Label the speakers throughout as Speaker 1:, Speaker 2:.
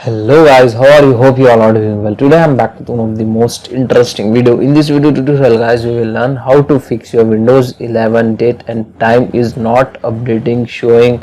Speaker 1: Hello guys, how are you? Hope you all are doing well. Today I'm back with one of the most interesting video. In this video tutorial guys, we will learn how to fix your Windows 11 date and time is not updating, showing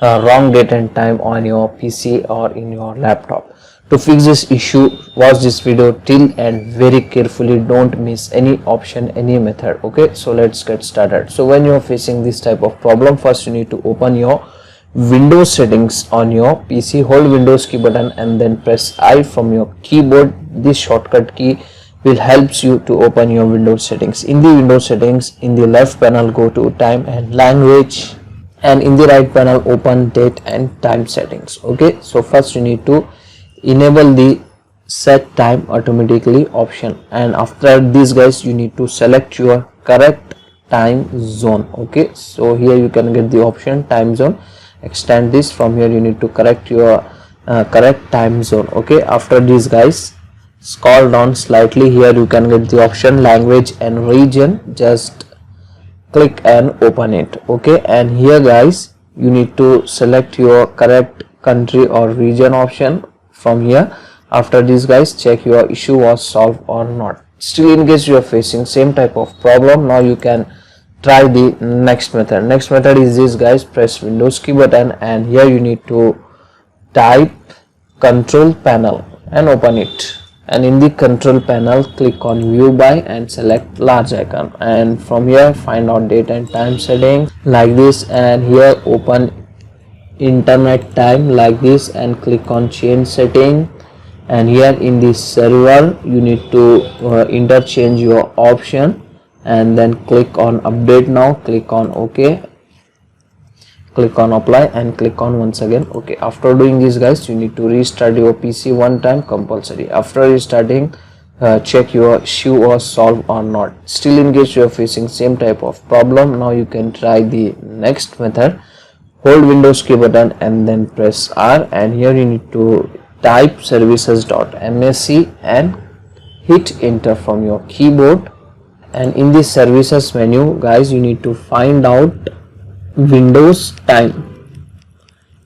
Speaker 1: wrong date and time on your PC or in your laptop. To fix this issue, watch this video till and very carefully. Don't miss any option, any method. Okay, so let's get started. So when you're facing this type of problem, first you need to open your Windows settings on your PC. Hold Windows key button and then press I from your keyboard. This shortcut key will help you to open your Windows settings. In the Windows settings, in the left panel go to time and language, and in the right panel open date and time settings. Okay, so first you need to enable the set time automatically option, and after this guys you need to select your correct time zone. Okay, so here you can get the option time zone. Extend this. From here you need to correct your correct time zone. Okay, after this guys scroll down slightly. Here you can get the option language and region. Just click and open it. Okay, and here guys you need to select your correct country or region option from here. After this guys check your issue was solved or not. Still in case you are facing same type of problem, now you can try the next method. Next method is this guys, press Windows key button and here you need to type control panel and open it, and in the control panel click on view by and select large icon, and from here find out date and time settings like this, and here open internet time like this and click on change setting, and here in the server you need to interchange your option and then click on update now, click on OK, click on apply and click on once again OK. After doing this guys you need to restart your PC one time compulsory. After restarting check your issue was solved or not. Still in case you are facing same type of problem, now you can try the next method. Hold Windows key button and then press R, and here you need to type services.msc and hit enter from your keyboard. And in this services menu guys you need to find out Windows time.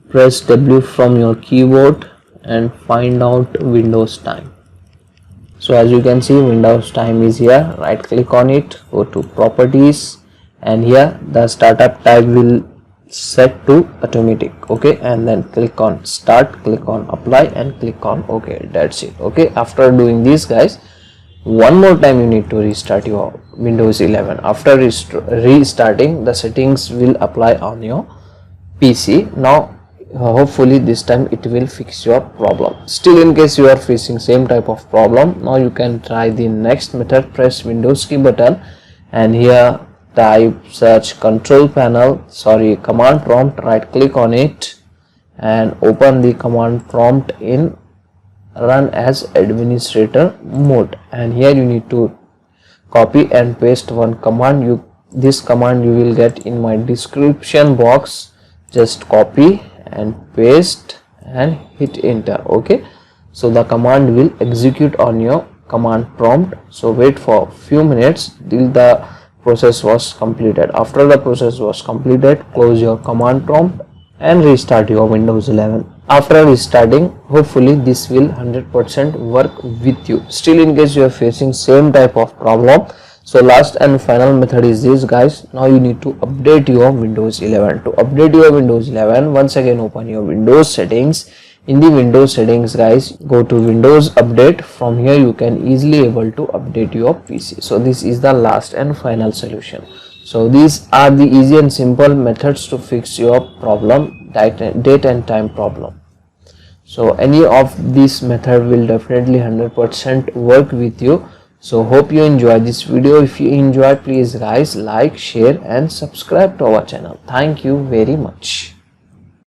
Speaker 1: Press W from your keyboard and find out Windows time. So as you can see Windows time is here. Right click on it, go to properties, and here the startup type will set to automatic. Okay, and then click on start, click on apply and click on OK. That's it. Okay, after doing this guys one more time you need to restart your Windows 11. After restarting, the settings will apply on your PC. Now hopefully this time it will fix your problem. Still in case you are facing same type of problem, now you can try the next method. Press Windows key button and here type search control panel, command prompt, right click on it and open the command prompt in run as administrator mode, and here you need to copy and paste one command. This command you will get in my description box. Just copy and paste and hit enter. Okay, so the command will execute on your command prompt. So wait for few minutes till the process was completed. After the process was completed, close your command prompt and restart your Windows 11. After restarting, hopefully this will 100% work with you. Still in case you are facing same type of problem, so last and final method is this guys. Now you need to update your Windows 11. To update your Windows 11, once again open your Windows settings. In the Windows settings guys go to Windows update. From here you can easily able to update your PC. So this is the last and final solution. So these are the easy and simple methods to fix your problem, date and time problem. So any of this method will definitely 100% work with you. So hope you enjoy this video. If you enjoy, please guys like, share and subscribe to our channel. Thank you very much.